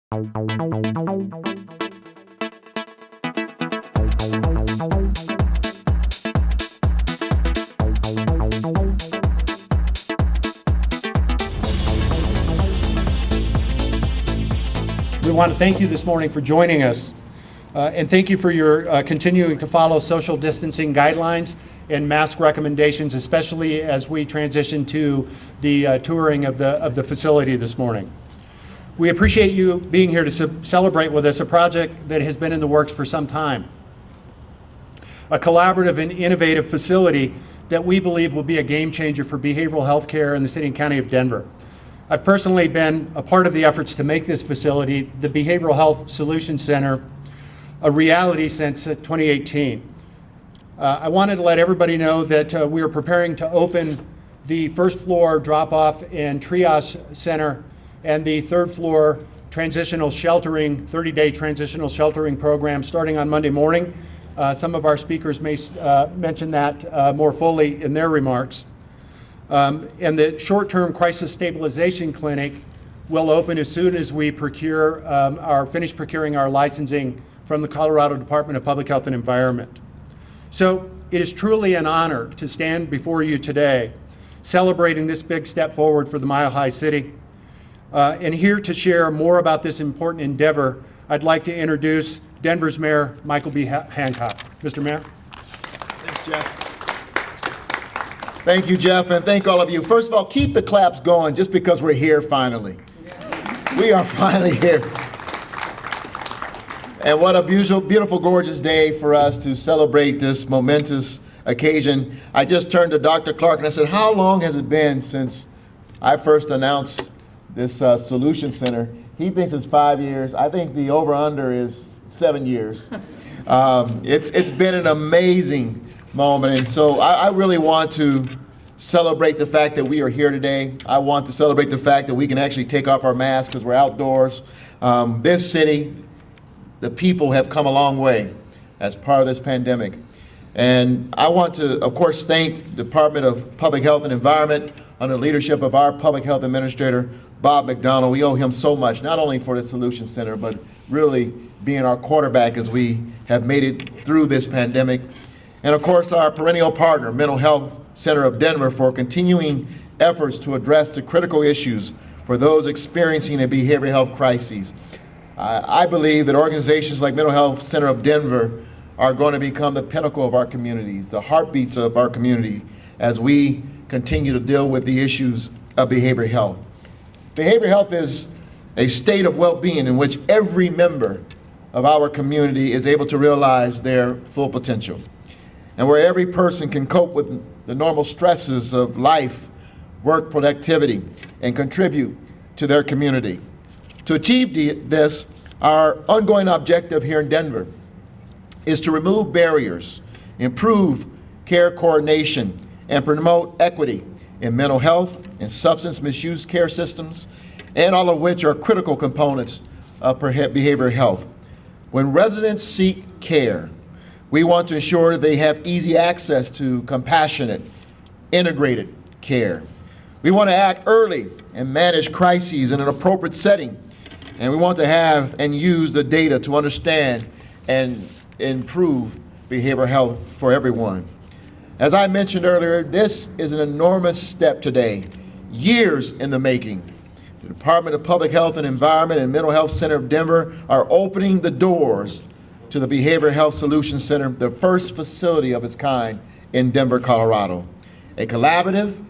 We want to thank you this morning for joining us, and thank you for your continuing to follow social distancing guidelines and mask recommendations, especially as we transition to the touring of the facility this morning. We appreciate you being here to celebrate with us a project that has been in the works for some time. A collaborative and innovative facility that we believe will be a game changer for behavioral health care in the city and county of Denver. I've personally been a part of the efforts to make this facility, the Behavioral Health Solutions Center, a reality since 2018. I wanted to let everybody know that we are preparing to open the first floor drop-off and triage center and the third floor transitional sheltering, 30-day transitional sheltering program starting on Monday morning. Some of our speakers may mention that more fully in their remarks. And the short-term crisis stabilization clinic will open as soon as we finish procuring our licensing from the Colorado Department of Public Health and Environment. So it is truly an honor to stand before you today, celebrating this big step forward for the Mile High City. And here to share more about this important endeavor, I'd like to introduce Denver's Mayor, Michael B. Hancock. Mr. Mayor. Thanks, Jeff. Thank you, Jeff, and thank all of you. First of all, keep the claps going just because we're here finally. We are finally here. And what a beautiful, gorgeous day for us to celebrate this momentous occasion. I just turned to Dr. Clark and I said, how long has it been since I first announced this Solution Center? He thinks it's 5 years. I think the over-under is 7 years. It's been an amazing moment, and so I really want to celebrate the fact that we are here today. I want to celebrate the fact that we can actually take off our masks because we're outdoors. This city, the people have come a long way as part of this pandemic. And I want to, of course, thank the Department of Public Health and Environment under the leadership of our Public Health Administrator, Bob McDonald. We owe him so much, not only for the Solution Center, but really being our quarterback as we have made it through this pandemic. And of course, our perennial partner, Mental Health Center of Denver, for continuing efforts to address the critical issues for those experiencing a behavioral health crisis. I believe that organizations like Mental Health Center of Denver are going to become the pinnacle of our communities, the heartbeats of our community as we continue to deal with the issues of behavioral health. Behavioral health is a state of well-being in which every member of our community is able to realize their full potential, and where every person can cope with the normal stresses of life, work productivity, and contribute to their community. To achieve this, our ongoing objective here in Denver is to remove barriers, improve care coordination, and promote equity in mental health and substance misuse care systems, and all of which are critical components of behavioral health. When residents seek care, we want to ensure they have easy access to compassionate, integrated care. We want to act early and manage crises in an appropriate setting. And we want to have and use the data to understand and improve behavioral health for everyone. As I mentioned earlier, this is an enormous step today, years in the making. The Department of Public Health and Environment and Mental Health Center of Denver are opening the doors to the Behavioral Health Solutions Center, the first facility of its kind in Denver, Colorado. A collaborative,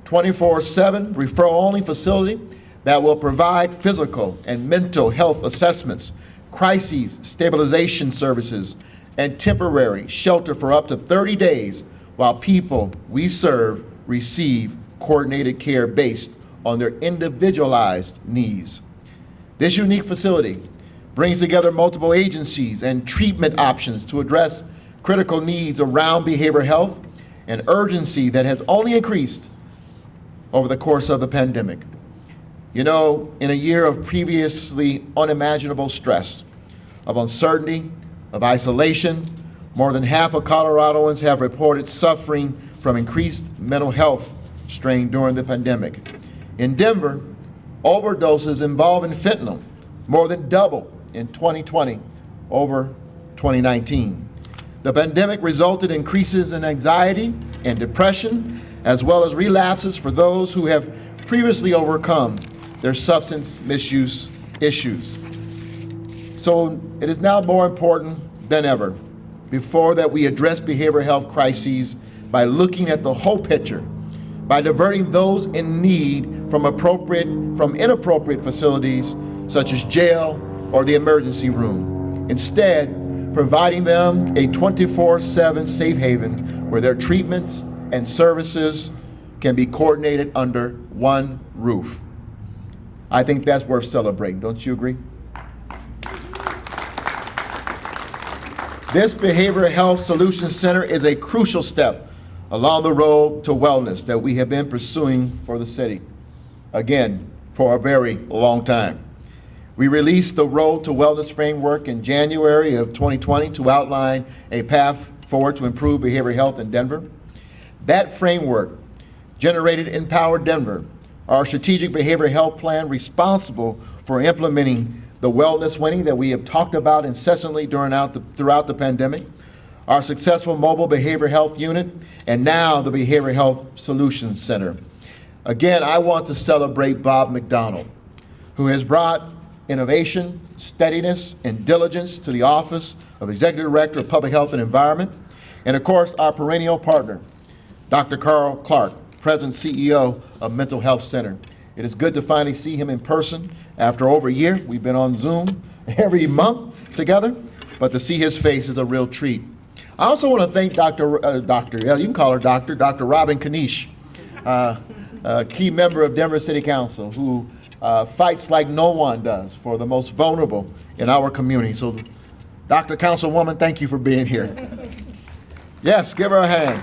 24/7 referral-only facility that will provide physical and mental health assessments, crises stabilization services, and temporary shelter for up to 30 days while people we serve receive coordinated care based on their individualized needs. This unique facility brings together multiple agencies and treatment options to address critical needs around behavioral health, an urgency that has only increased over the course of the pandemic. You know, in a year of previously unimaginable stress, of uncertainty, of isolation, more than half of Coloradoans have reported suffering from increased mental health strain during the pandemic. In Denver, overdoses involving fentanyl more than double in 2020 over 2019. The pandemic resulted in increases in anxiety and depression, as well as relapses for those who have previously overcome their substance misuse issues. So it is now more important than ever before that we address behavioral health crises by looking at the whole picture, by diverting those in need from inappropriate facilities such as jail or the emergency room. Instead, providing them a 24/7 safe haven where their treatments and services can be coordinated under one roof. I think that's worth celebrating, don't you agree? This Behavioral Health Solutions Center is a crucial step along the road to wellness that we have been pursuing for the city, again, for a very long time. We released the Road to Wellness framework in January of 2020 to outline a path forward to improve behavioral health in Denver. That framework generated Empower Denver, our strategic behavioral health plan responsible for implementing the wellness winning that we have talked about incessantly throughout the pandemic, our successful mobile behavioral health unit, and now the Behavioral Health Solutions Center. Again, I want to celebrate Bob McDonald, who has brought innovation, steadiness, and diligence to the Office of Executive Director of Public Health and Environment, and of course, our perennial partner, Dr. Carl Clark, President and CEO of Mental Health Center. It is good to finally see him in person after over a year. We've been on Zoom every month together, but to see his face is a real treat. I also want to thank Dr. You can call her Dr. Robin Kanish, a key member of Denver City Council, who fights like no one does for the most vulnerable in our community. So, Dr. Councilwoman, thank you for being here. Yes, give her a hand.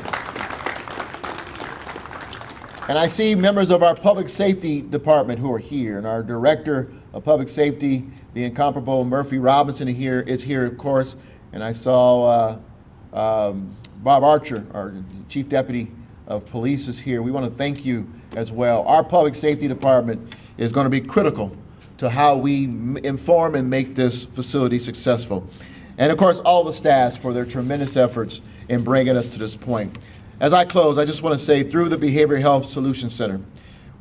And I see members of our Public Safety Department who are here, and our Director of Public Safety, the incomparable Murphy Robinson is here, of course, and I saw Bob Archer, our Chief Deputy of Police, is here. We want to thank you as well. Our Public Safety Department is going to be critical to how we inform and make this facility successful. And of course, all the staffs for their tremendous efforts in bringing us to this point. As I close, I just want to say, through the Behavioral Health Solutions Center,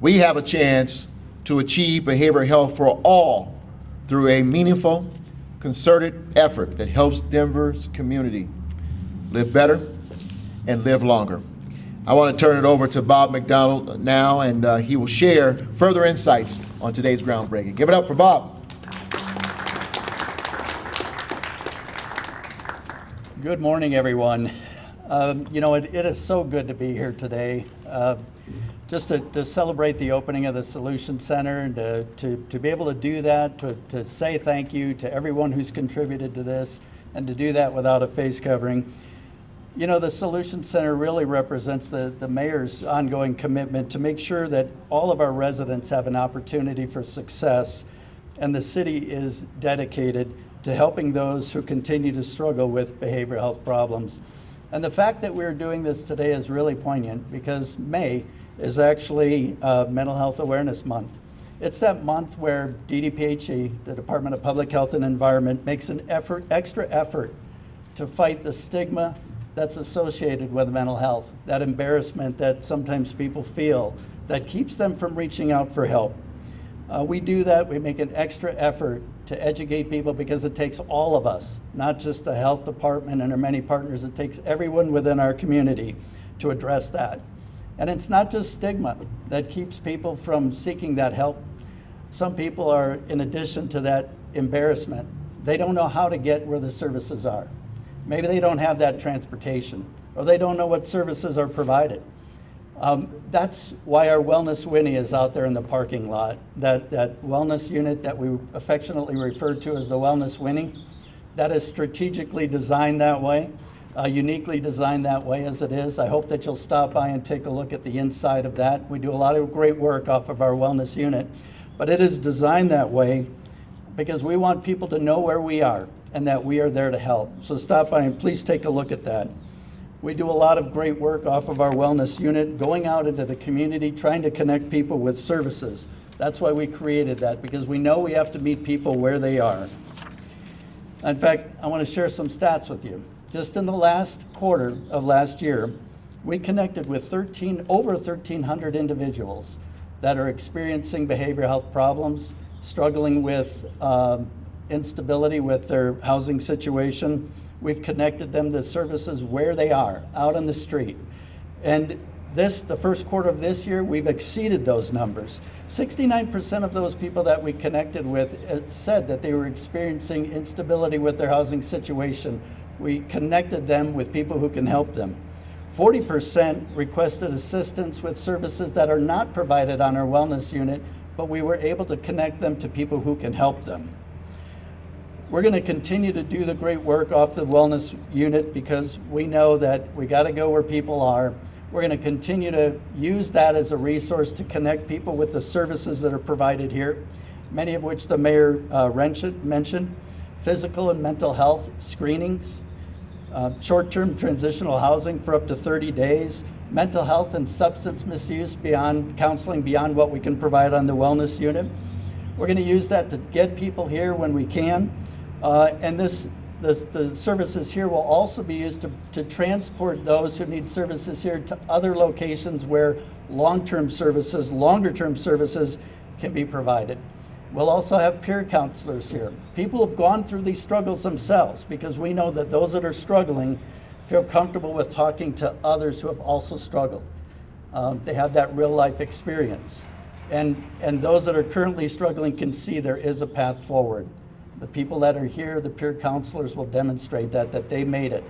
we have a chance to achieve behavioral health for all through a meaningful, concerted effort that helps Denver's community live better and live longer. I want to turn it over to Bob McDonald now, and he will share further insights on today's groundbreaking. Give it up for Bob. Good morning, everyone. It is so good to be here today, just to celebrate the opening of the Solutions Center, and to be able to do that, to say thank you to everyone who's contributed to this, and to do that without a face covering. You know, the Solutions Center really represents the mayor's ongoing commitment to make sure that all of our residents have an opportunity for success, and the city is dedicated to helping those who continue to struggle with behavioral health problems. And the fact that we're doing this today is really poignant, because May is actually Mental Health Awareness Month. It's that month where DDPHE, the Department of Public Health and Environment, makes an extra effort to fight the stigma that's associated with mental health, that embarrassment that sometimes people feel that keeps them from reaching out for help. We do that, we make an extra effort to educate people, because it takes all of us, not just the health department and our many partners, it takes everyone within our community to address that. And it's not just stigma that keeps people from seeking that help. Some people are, in addition to that embarrassment, they don't know how to get where the services are. Maybe they don't have that transportation, or they don't know what services are provided. That's why our Wellness Winnie is out there in the parking lot. That wellness unit that we affectionately refer to as the Wellness Winnie, that is strategically designed that way, uniquely designed that way as it is. I hope that you'll stop by and take a look at the inside of that. We do a lot of great work off of our wellness unit, but it is designed that way because we want people to know where we are and that we are there to help. So stop by and please take a look at that. We do a lot of great work off of our wellness unit, going out into the community, trying to connect people with services That's why we created that, because we know we have to meet people where they are. In fact, I want to share some stats with you. Just in the last quarter of last year, we connected with over 1,300 individuals that are experiencing behavioral health problems, struggling with instability with their housing situation. We've connected them to services where they are, out on the street. And the first quarter of this year, we've exceeded those numbers. 69% of those people that we connected with said that they were experiencing instability with their housing situation. We connected them with people who can help them. 40% requested assistance with services that are not provided on our wellness unit, but we were able to connect them to people who can help them. We're going to continue to do the great work off the wellness unit because we know that we got to go where people are. We're going to continue to use that as a resource to connect people with the services that are provided here, many of which the mayor mentioned, physical and mental health screenings, short-term transitional housing for up to 30 days, mental health and substance misuse beyond counseling, beyond what we can provide on the wellness unit. We're going to use that to get people here when we can. And the services here will also be used to transport those who need services here to other locations where long-term services, longer-term services can be provided. We'll also have peer counselors here. People have gone through these struggles themselves because we know that those that are struggling feel comfortable with talking to others who have also struggled. They have that real life experience. And those that are currently struggling can see there is a path forward. The people that are here, the peer counselors, will demonstrate that they made it.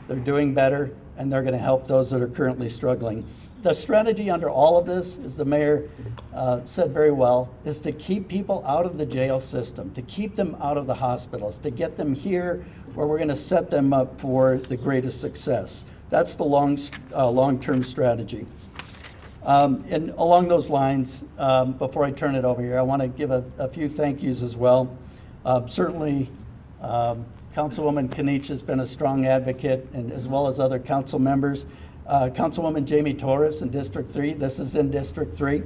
They're doing better, and they're going to help those that are currently struggling. The strategy under all of this, as the mayor said very well, is to keep people out of the jail system, to keep them out of the hospitals, to get them here where we're going to set them up for the greatest success. That's the long-term strategy. And along those lines, before I turn it over here, I want to give a few thank yous as well. Certainly, Councilwoman Kinich has been a strong advocate, and as well as other council members. Councilwoman Jamie Torres in District 3. This is in District 3.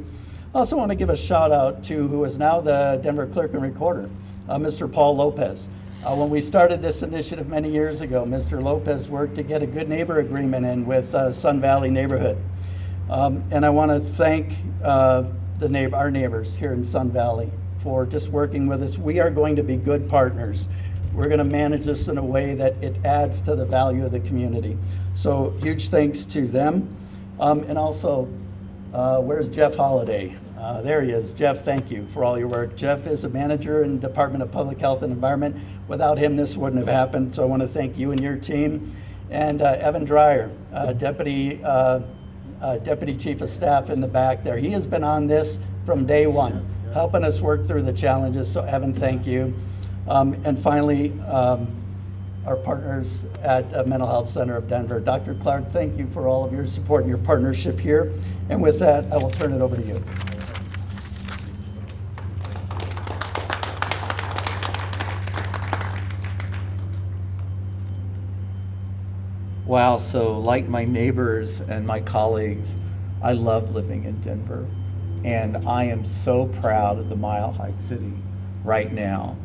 I also want to give a shout out to who is now the Denver Clerk and Recorder, Mr. Paul Lopez. When we started this initiative many years ago, Mr. Lopez worked to get a good neighbor agreement in with Sun Valley neighborhood. And I want to thank our neighbors here in Sun Valley for just working with us. We are going to be good partners. We're going to manage this in a way that it adds to the value of the community. So huge thanks to them. And also, where's Jeff Holliday? There he is. Jeff, thank you for all your work. Jeff is a manager in the Department of Public Health and Environment. Without him, this wouldn't have happened. So I want to thank you and your team. And Evan Dreyer, Deputy Chief of Staff in the back there. He has been on this from day one, helping us work through the challenges. So Evan, thank you. And finally, our partners at Mental Health Center of Denver. Dr. Clark, thank you for all of your support and your partnership here. And with that, I will turn it over to you. Wow, so like my neighbors and my colleagues, I love living in Denver. And I am so proud of the Mile High City right now.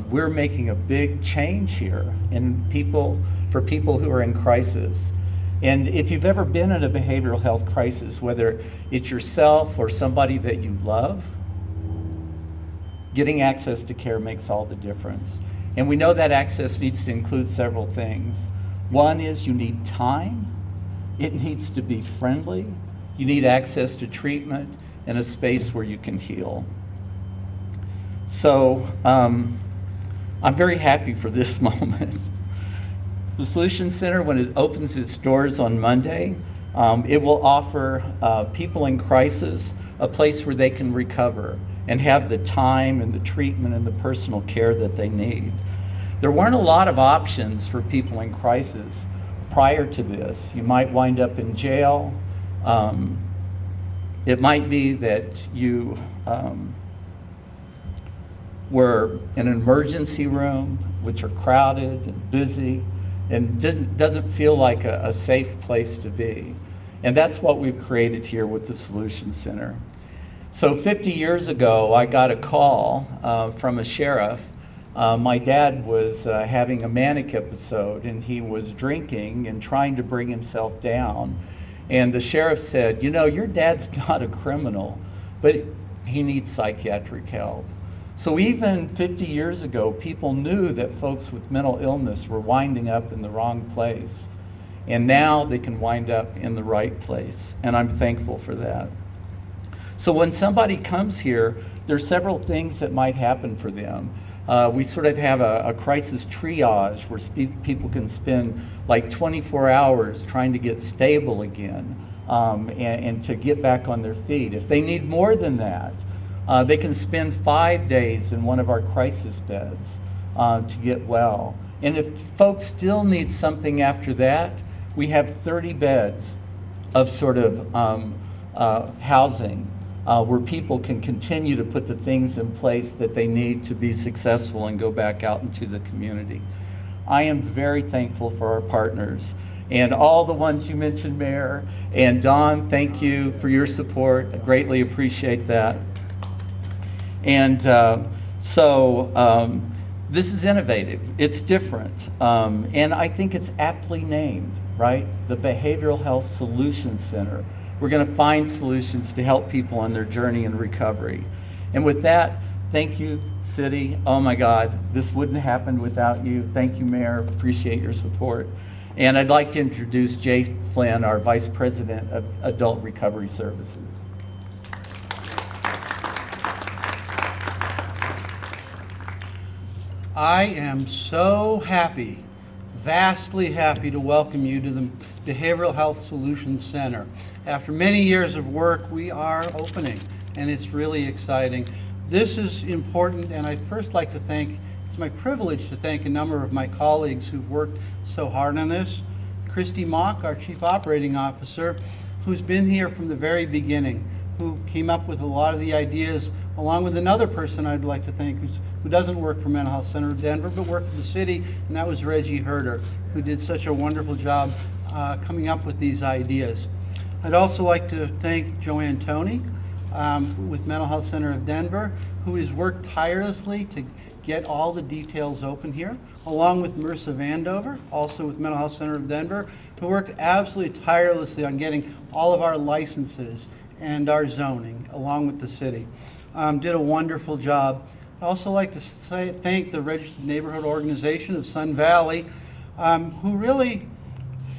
We're making a big change here for people who are in crisis. And if you've ever been in a behavioral health crisis, whether it's yourself or somebody that you love, getting access to care makes all the difference. And we know that access needs to include several things. One is you need time. It needs to be friendly. You need access to treatment and a space where you can heal. So I'm very happy for this moment. The Solution Center, when it opens its doors on Monday, it will offer people in crisis a place where they can recover and have the time and the treatment and the personal care that they need. There weren't a lot of options for people in crisis prior to this. You might wind up in jail. It might be that you were in an emergency room, which are crowded and busy, and doesn't feel like a safe place to be. And that's what we've created here with the Solution Center. So 50 years ago, I got a call from a sheriff. My dad was having a manic episode, and he was drinking and trying to bring himself down. And the sheriff said, you know, your dad's not a criminal, but he needs psychiatric help. So even 50 years ago, people knew that folks with mental illness were winding up in the wrong place. And now they can wind up in the right place. And I'm thankful for that. So when somebody comes here, there's several things that might happen for them. We sort of have a crisis triage where people can spend like 24 hours trying to get stable again and to get back on their feet. If they need more than that, they can spend 5 days in one of our crisis beds to get well. And if folks still need something after that, we have 30 beds of sort of housing where people can continue to put the things in place that they need to be successful and go back out into the community. I am very thankful for our partners and all the ones you mentioned, Mayor. And Don, thank you for your support. I greatly appreciate that. And this is innovative. It's different. And I think it's aptly named, right? The Behavioral Health Solutions Center. We're going to find solutions to help people on their journey in recovery. And with that, thank you, City. Oh my God, this wouldn't have happened without you. Thank you, Mayor. Appreciate your support. And I'd like to introduce Jay Flynn, our Vice President of Adult Recovery Services. I am so happy, vastly happy to welcome you to the Behavioral Health Solutions Center. After many years of work, we are opening, and it's really exciting. This is important, and I'd first like to thank, it's my privilege to thank a number of my colleagues who've worked so hard on this. Christy Mock, our Chief Operating Officer, who's been here from the very beginning, who came up with a lot of the ideas, along with another person I'd like to thank who doesn't work for Mental Health Center of Denver, but worked for the city, and that was Reggie Herder, who did such a wonderful job coming up with these ideas. I'd also like to thank Joanne Toney with Mental Health Center of Denver, who has worked tirelessly to get all the details open here, along with Mercer Vandover, also with Mental Health Center of Denver, who worked absolutely tirelessly on getting all of our licenses and our zoning, along with the city. Did a wonderful job. I'd also like to thank the Registered Neighborhood Organization of Sun Valley, who really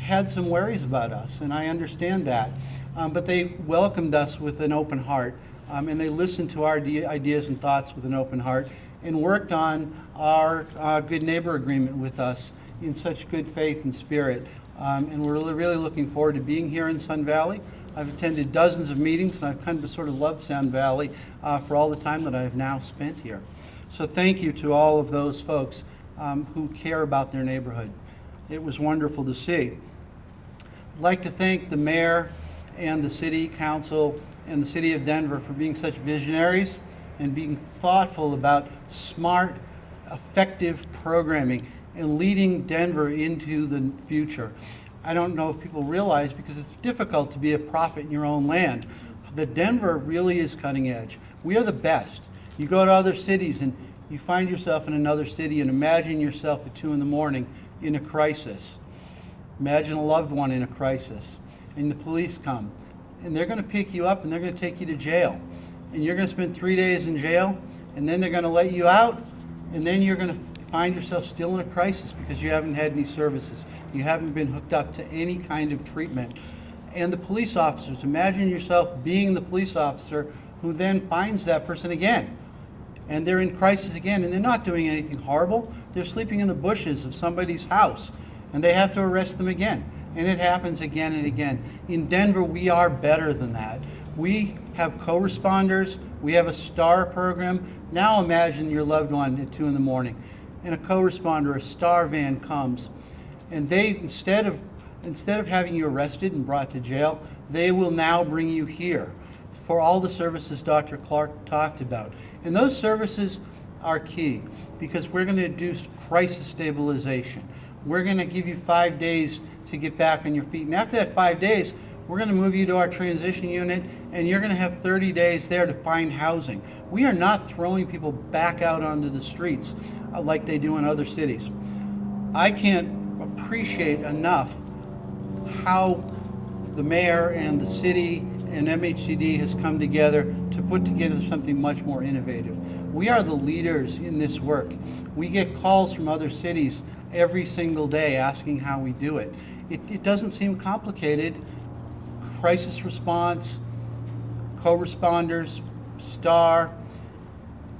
had some worries about us, and I understand that. But they welcomed us with an open heart, and they listened to our ideas and thoughts with an open heart, and worked on our Good Neighbor Agreement with us in such good faith and spirit. And we're really looking forward to being here in Sun Valley. I've attended dozens of meetings, and I've kind of sort of loved Sun Valley for all the time that I've now spent here. So thank you to all of those folks who care about their neighborhood. It was wonderful to see. I'd like to thank the mayor and the city council and the city of Denver for being such visionaries and being thoughtful about smart, effective programming and leading Denver into the future. I don't know if people realize, because it's difficult to be a prophet in your own land, that Denver really is cutting edge. We are the best. You go to other cities and you find yourself in another city and imagine yourself at 2 a.m. in a crisis. Imagine a loved one in a crisis, and the police come, and they're going to pick you up and they're going to take you to jail. And you're going to spend 3 days in jail, and then they're going to let you out, and then you're going to find yourself still in a crisis because you haven't had any services. You haven't been hooked up to any kind of treatment. And the police officers, imagine yourself being the police officer who then finds that person again. And they're in crisis again, and they're not doing anything horrible. They're sleeping in the bushes of somebody's house, and they have to arrest them again. And it happens again and again. In Denver, we are better than that. We have co-responders. We have a STAR program. Now imagine your loved one at 2 a.m. and a co-responder, a STAR van comes, and they, instead of having you arrested and brought to jail, they will now bring you here for all the services Dr. Clark talked about. And those services are key, because we're going to do crisis stabilization. We're going to give you 5 days to get back on your feet. And after that 5 days, we're going to move you to our transition unit, and you're going to have 30 days there to find housing. We are not throwing people back out onto the streets like they do in other cities. I can't appreciate enough how the mayor and the city and MHCD has come together to put together something much more innovative. We are the leaders in this work. We get calls from other cities every single day asking how we do it. It doesn't seem complicated. Crisis response, co-responders, STAR,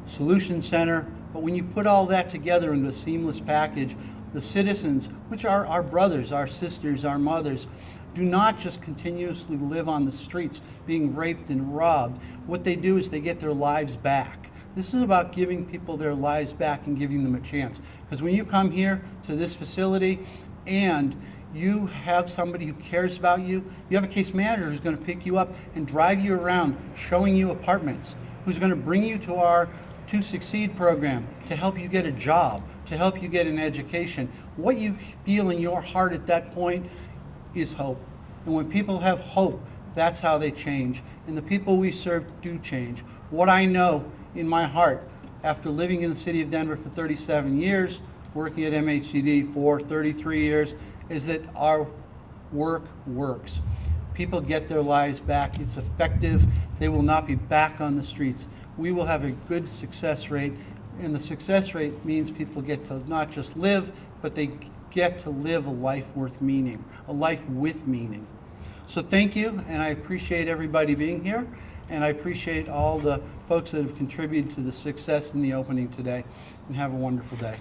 Solution Center, but when you put all that together into a seamless package, the citizens, which are our brothers, our sisters, our mothers, do not just continuously live on the streets being raped and robbed. What they do is they get their lives back. This is about giving people their lives back and giving them a chance. Because when you come here to this facility and you have somebody who cares about you, you have a case manager who's going to pick you up and drive you around showing you apartments, who's going to bring you to our To Succeed program to help you get a job, to help you get an education. What you feel in your heart at that point is hope. And when people have hope, that's how they change. And the people we serve do change. What I know in my heart, after living in the city of Denver for 37 years, working at MHCD for 33 years, is that our work works. People get their lives back. It's effective. They will not be back on the streets. We will have a good success rate, and the success rate means people get to not just live, but they get to live a life worth meaning, a life with meaning. So thank you, and I appreciate everybody being here, and I appreciate all the folks that have contributed to the success in the opening today, and have a wonderful day.